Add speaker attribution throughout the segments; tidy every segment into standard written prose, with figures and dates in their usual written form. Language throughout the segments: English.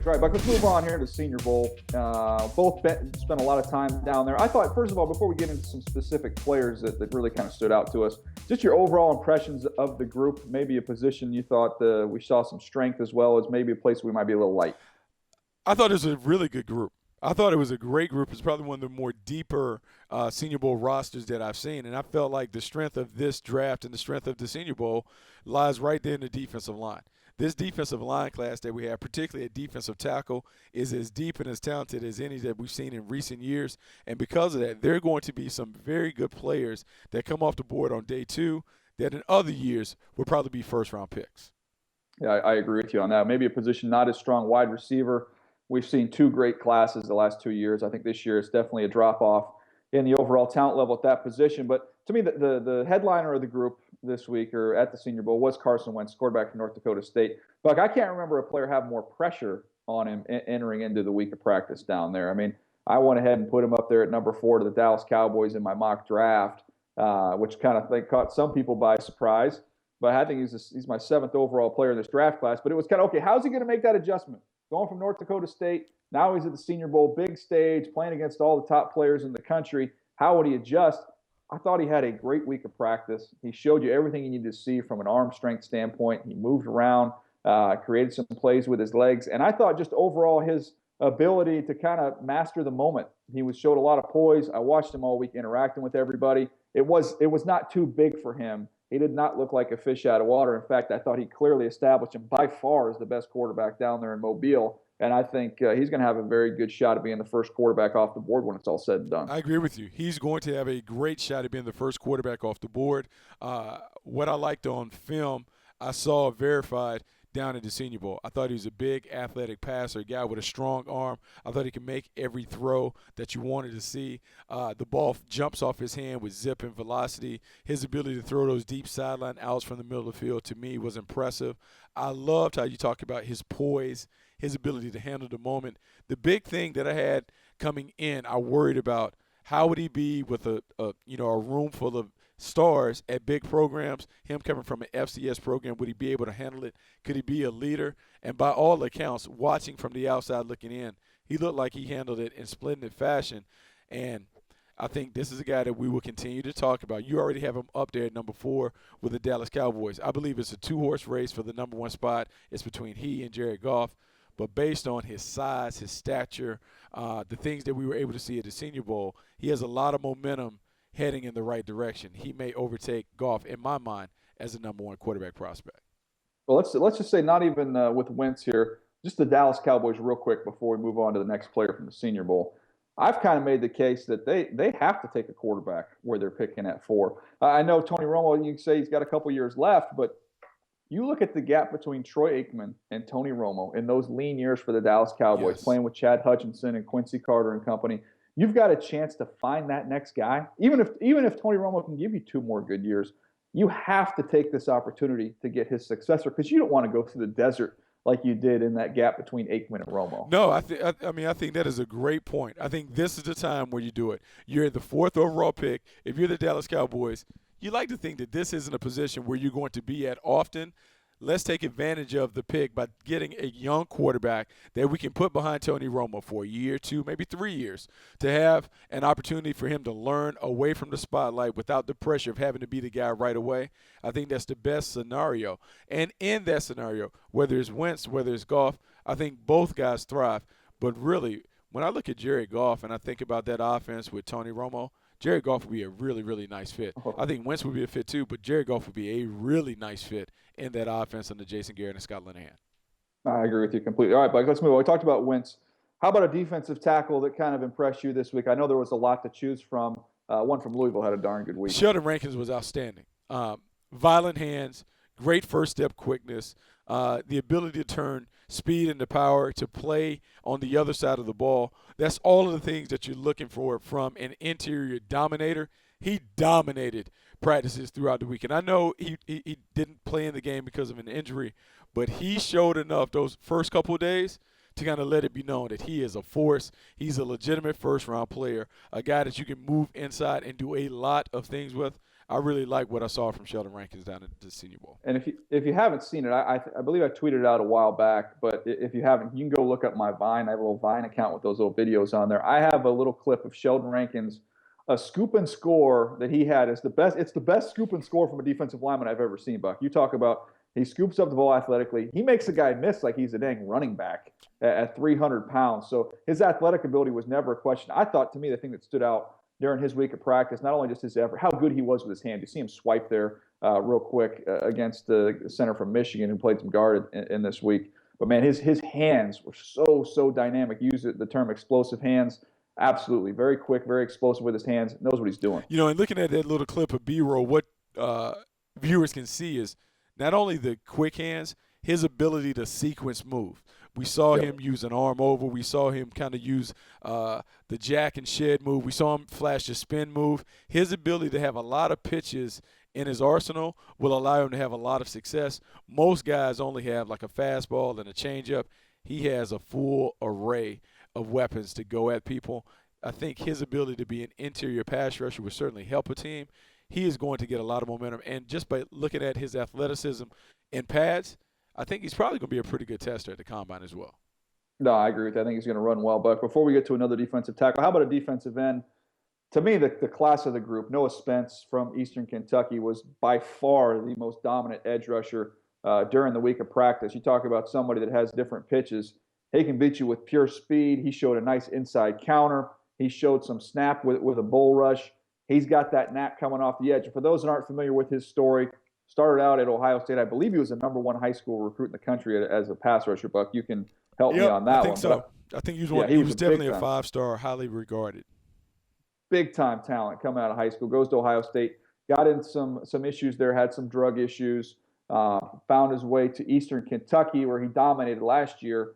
Speaker 1: All right, Buck, let's move on here to the Senior Bowl. Both spent a lot of time down there. I thought, first of all, before we get into some specific players that really kind of stood out to us, just your overall impressions of the group, maybe a position you thought we saw some strength as well as maybe a place we might be a little light.
Speaker 2: I thought it was a really good group. I thought it was a great group. It's probably one of the more deeper Senior Bowl rosters that I've seen. And I felt like the strength of this draft and the strength of the Senior Bowl lies right there in the defensive line. This defensive line class that we have, particularly at defensive tackle, is as deep and as talented as any that we've seen in recent years. And because of that, there are going to be some very good players that come off the board on day two that in other years would probably be first-round picks.
Speaker 1: Yeah, I agree with you on that. Maybe a position not as strong, wide receiver. We've seen two great classes the last 2 years. I think this year it's definitely a drop-off in the overall talent level at that position. But to me, the headliner of the group this week or at the Senior Bowl was Carson Wentz, quarterback from North Dakota State. Buck, I can't remember a player have more pressure on him entering into the week of practice down there. I mean, I went ahead and put him up there at number 4 to the Dallas Cowboys in my mock draft, which kind of caught some people by surprise. But I think he's my 7th overall player in this draft class. But it was kind of, okay, how's he going to make that adjustment? Going from North Dakota State, now he's at the Senior Bowl, big stage, playing against all the top players in the country. How would he adjust? I thought he had a great week of practice. He showed you everything you need to see from an arm strength standpoint. He moved around, created some plays with his legs. And I thought just overall his ability to kind of master the moment. He showed a lot of poise. I watched him all week interacting with everybody. It was not too big for him. He did not look like a fish out of water. In fact, I thought he clearly established him by far as the best quarterback down there in Mobile. And I think he's going to have a very good shot at being the first quarterback off the board when it's all said and done.
Speaker 2: I agree with you. He's going to have a great shot at being the first quarterback off the board. What I liked on film, I saw verified down at the Senior Bowl. I thought he was a big athletic passer, a guy with a strong arm. I thought he could make every throw that you wanted to see. The ball jumps off his hand with zip and velocity. His ability to throw those deep sideline outs from the middle of the field, to me, was impressive. I loved how you talked about his poise, his ability to handle the moment. The big thing that I had coming in, I worried about, how would he be with a room full of stars at big programs, him coming from an FCS program, would he be able to handle it? Could he be a leader? And by all accounts, watching from the outside looking in, he looked like he handled it in splendid fashion. And I think this is a guy that we will continue to talk about. You already have him up there at number 4 with the Dallas Cowboys. I believe it's a 2-horse race for the number 1 spot. It's between he and Jared Goff. But based on his size, his stature, the things that we were able to see at the Senior Bowl, he has a lot of momentum heading in the right direction. He may overtake Goff, in my mind, as the number 1 quarterback prospect.
Speaker 1: Well, let's just say not even with Wentz here, just the Dallas Cowboys real quick before we move on to the next player from the Senior Bowl. I've kind of made the case that they have to take a quarterback where they're picking at 4. I know Tony Romo, you can say he's got a couple years left, but you look at the gap between Troy Aikman and Tony Romo in those lean years for the Dallas Cowboys, playing with Chad Hutchinson and Quincy Carter and company. You've got a chance to find that next guy. Even if Tony Romo can give you 2 more good years, you have to take this opportunity to get his successor, because you don't want to go through the desert like you did in that gap between Aikman and Romo.
Speaker 2: No, I think that is a great point. I think this is the time where you do it. You're the 4th overall pick. If you're the Dallas Cowboys, you like to think that this isn't a position where you're going to be at often. Let's take advantage of the pick by getting a young quarterback that we can put behind Tony Romo for a year, 2, maybe 3 years, to have an opportunity for him to learn away from the spotlight without the pressure of having to be the guy right away. I think that's the best scenario. And in that scenario, whether it's Wentz, whether it's Goff, I think both guys thrive. But really, when I look at Jared Goff and I think about that offense with Tony Romo, Jared Goff would be a really, really nice fit. I think Wentz would be a fit too, but Jared Goff would be a really nice fit in that offense under Jason Garrett and Scott Linehan.
Speaker 1: I agree with you completely. All right, Buck, let's move on. We talked about Wentz. How about a defensive tackle that kind of impressed you this week? I know there was a lot to choose from. One from Louisville had a darn good week.
Speaker 2: Sheldon Rankins was outstanding. Violent hands, great first step quickness, the ability to turn speed into power, to play on the other side of the ball. That's all of the things that you're looking for from an interior dominator. He dominated practices throughout the week. And I know he didn't play in the game because of an injury, but he showed enough those first couple of days to kind of let it be known that he is a force. He's a legitimate first-round player, a guy that you can move inside and do a lot of things with. I really like what I saw from Sheldon Rankins down at the Senior Bowl.
Speaker 1: And if you haven't seen it, I believe I tweeted it out a while back, but if you haven't, you can go look up my Vine. I have a little Vine account with those little videos on there. I have a little clip of Sheldon Rankins, a scoop and score that he had is the best. It's the best scoop and score from a defensive lineman I've ever seen, Buck. You talk about he scoops up the ball athletically. He makes the guy miss like he's a dang running back at 300 pounds. So his athletic ability was never a question. I thought, to me, the thing that stood out during his week of practice, not only just his effort, how good he was with his hand. You see him swipe there real quick against the center from Michigan who played some guard in this week. But, man, his hands were so dynamic. Use the term explosive hands. Absolutely. Very quick, very explosive with his hands. Knows what he's doing.
Speaker 2: You know, and looking at that little clip of B-roll, what viewers can see is not only the quick hands, his ability to sequence move. We saw him use an arm over. We saw him kind of use the jack and shed move. We saw him flash the spin move. His ability to have a lot of pitches in his arsenal will allow him to have a lot of success. Most guys only have like a fastball and a changeup. He has a full array of weapons to go at people. I think his ability to be an interior pass rusher will certainly help a team. He is going to get a lot of momentum. And just by looking at his athleticism in pads, I think he's probably going to be a pretty good tester at the combine as well.
Speaker 1: No, I agree with that. I think he's going to run well. But before we get to another defensive tackle, how about a defensive end? To me, the class of the group, Noah Spence from Eastern Kentucky was by far the most dominant edge rusher during the week of practice. You talk about somebody that has different pitches. He can beat you with pure speed. He showed a nice inside counter. He showed some snap with a bull rush. He's got that knack coming off the edge. And for those that aren't familiar with his story, started out at Ohio State. I believe he was the #1 high school recruit in the country as a pass rusher, Buck. You can help me on that one.
Speaker 2: I think so. I think he was definitely a 5-star, highly regarded.
Speaker 1: Big-time talent coming out of high school. Goes to Ohio State. Got in some issues there, had some drug issues. Found his way to Eastern Kentucky where he dominated last year.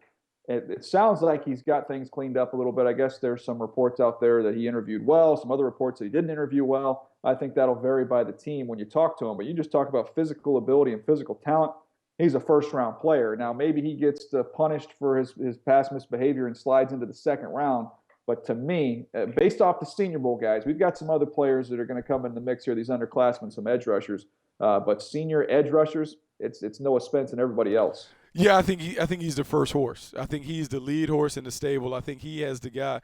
Speaker 1: It sounds like he's got things cleaned up a little bit. I guess there's some reports out there that he interviewed well, some other reports that he didn't interview well. I think that'll vary by the team when you talk to him. But you just talk about physical ability and physical talent. He's a first-round player. Now, maybe he gets punished for his past misbehavior and slides into the second round. But to me, based off the Senior Bowl guys, we've got some other players that are going to come in the mix here, these underclassmen, some edge rushers. But senior edge rushers, it's Noah Spence and everybody else.
Speaker 2: Yeah, I think he's the first horse. I think he's the lead horse in the stable. I think he has the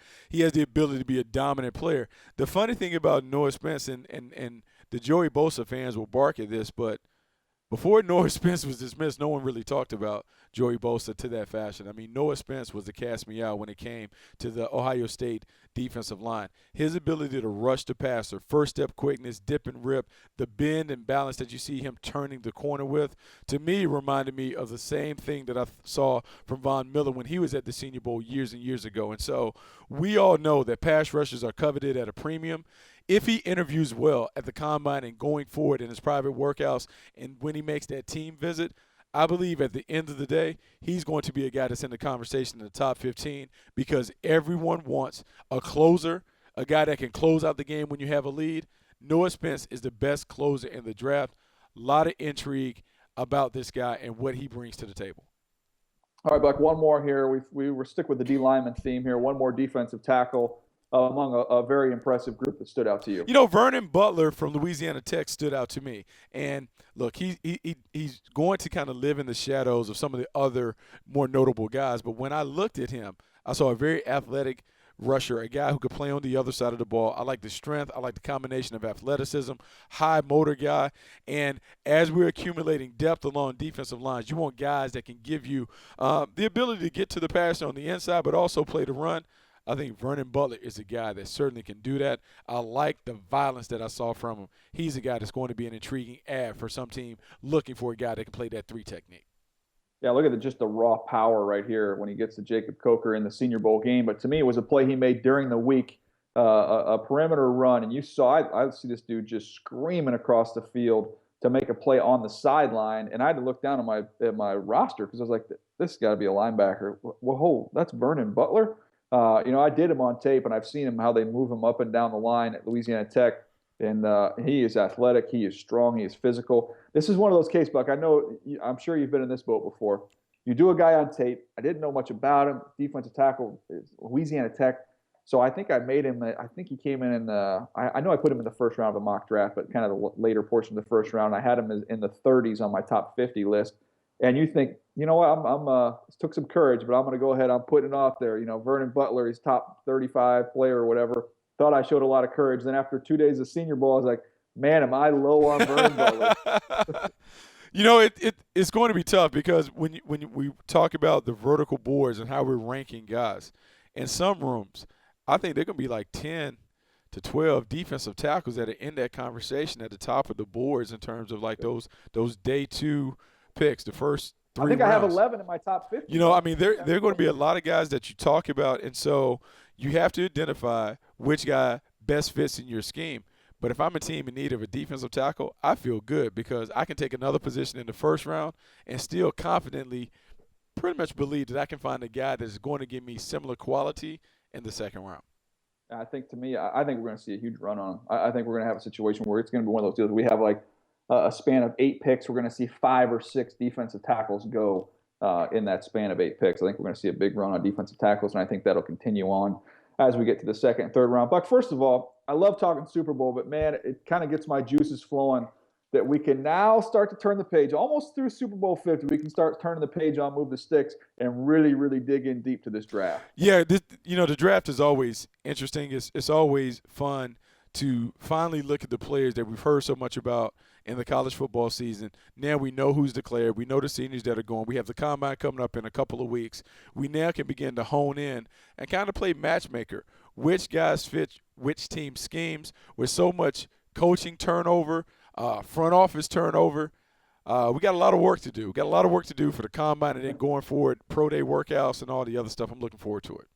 Speaker 2: ability to be a dominant player. The funny thing about Noah Spence and the Joey Bosa fans will bark at this, but before Noah Spence was dismissed, no one really talked about Joey Bosa to that fashion. I mean, Noah Spence was the cast me out when it came to the Ohio State defensive line. His ability to rush the passer, first step quickness, dip and rip, the bend and balance that you see him turning the corner with, to me reminded me of the same thing that I saw from Von Miller when he was at the Senior Bowl years and years ago. And so we all know that pass rushers are coveted at a premium. If he interviews well at the combine and going forward in his private workouts and when he makes that team visit, I believe at the end of the day, he's going to be a guy that's in the conversation in the top 15 because everyone wants a closer, a guy that can close out the game when you have a lead. Noah Spence is the best closer in the draft. A lot of intrigue about this guy and what he brings to the table.
Speaker 1: All right, Buck, one more here. We were stick with the D lineman theme here. One more defensive tackle among a very impressive group that stood out to you.
Speaker 2: You know, Vernon Butler from Louisiana Tech stood out to me. And, look, he's going to kind of live in the shadows of some of the other more notable guys. But when I looked at him, I saw a very athletic rusher, a guy who could play on the other side of the ball. I like the strength. I like the combination of athleticism, high motor guy. And as we're accumulating depth along defensive lines, you want guys that can give you the ability to get to the passer on the inside but also play the run. I think Vernon Butler is a guy that certainly can do that. I like the violence that I saw from him. He's a guy that's going to be an intriguing ad for some team looking for a guy that can play that 3 technique.
Speaker 1: Yeah, look at just the raw power right here when he gets to Jacob Coker in the Senior Bowl game. But to me, it was a play he made during the week, a perimeter run. And you saw, I see this dude just screaming across the field to make a play on the sideline. And I had to look down at my roster because I was like, this has got to be a linebacker. Whoa, that's Vernon Butler? I did him on tape, and I've seen him how they move him up and down the line at Louisiana Tech. And he is athletic. He is strong. He is physical. This is one of those cases, Buck. I'm sure you've been in this boat before. You do a guy on tape. I didn't know much about him. Defensive tackle, Louisiana Tech. So I think I made him. I think he came in the. I know I put him in the first round of the mock draft, but kind of the later portion of the first round. I had him in the 30s on my top 50 list. And you think, you know what? It took some courage, but I'm going to go ahead. I'm putting it off there. Vernon Butler, he's top 35 player or whatever. Thought I showed a lot of courage. Then after 2 days of Senior Bowl, I was like, man, am I low on Vernon Butler?
Speaker 2: It's going to be tough because when we talk about the vertical boards and how we're ranking guys, in some rooms, I think they're going to be like 10 to 12 defensive tackles that are in that conversation at the top of the boards in terms of like those day 2 picks, the first 3 rounds.
Speaker 1: I think I have 11 in my top 50.
Speaker 2: There are going to be a lot of guys that you talk about, and so you have to identify which guy best fits in your scheme. But if I'm a team in need of a defensive tackle, I feel good because I can take another position in the first round and still confidently pretty much believe that I can find a guy that is going to give me similar quality in the second round.
Speaker 1: I think I think we're going to see a huge run on him. I think we're going to have a situation where it's going to be one of those deals. We have like a span of 8 picks. We're going to see 5 or 6 defensive tackles go in that span of 8 picks. I think we're going to see a big run on defensive tackles, and I think that'll continue on as we get to the second and third round. Buck, first of all, I love talking Super Bowl, but man, it kind of gets my juices flowing that we can now start to turn the page. Almost through Super Bowl 50, we can start turning the page on Move the Sticks and really, really dig in deep to this draft.
Speaker 2: Yeah, the draft is always interesting. It's always fun to finally look at the players that we've heard so much about in the college football season. Now we know who's declared. We know the seniors that are going. We have the combine coming up in a couple of weeks. We now can begin to hone in and kind of play matchmaker. Which guys fit which team schemes with so much coaching turnover, front office turnover. We got a lot of work to do. We got a lot of work to do for the combine and then going forward, pro day workouts and all the other stuff. I'm looking forward to it.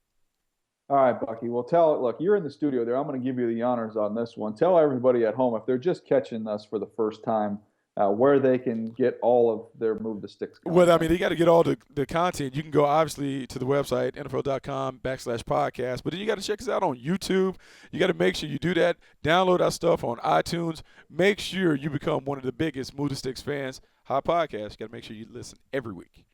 Speaker 1: All right, Bucky. Well, look, you're in the studio there. I'm going to give you the honors on this one. Tell everybody at home, if they're just catching us for the first time, where they can get all of their Move the Sticks content.
Speaker 2: Well, they got to get all the content. You can go, obviously, to the website, NFL.com/podcast. But then you got to check us out on YouTube. You got to make sure you do that. Download our stuff on iTunes. Make sure you become one of the biggest Move the Sticks fans. Hot podcast. You got to make sure you listen every week.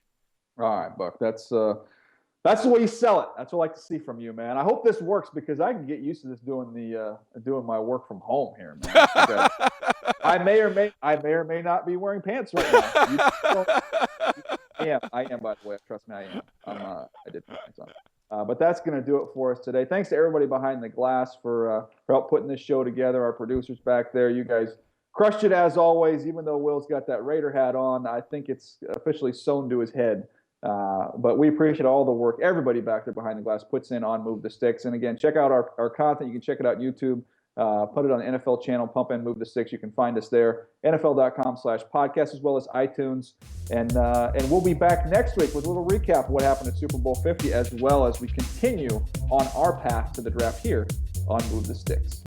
Speaker 1: All right, Buck. That's the way you sell it. That's what I like to see from you, man. I hope this works because I can get used to this doing my work from home here, man. Okay. I may or may not be wearing pants right now. I am, by the way. Trust me, I am. I did put pants on. But that's going to do it for us today. Thanks to everybody behind the glass for help putting this show together. Our producers back there, you guys crushed it as always. Even though Will's got that Raider hat on, I think it's officially sewn to his head. But we appreciate all the work everybody back there behind the glass puts in on Move the Sticks. And again, check out our content. You can check it out on YouTube. Put it on the NFL channel, pump in Move the Sticks. You can find us there, NFL.com/podcast, as well as iTunes. And we'll be back next week with a little recap of what happened at Super Bowl 50, as well as we continue on our path to the draft here on Move the Sticks.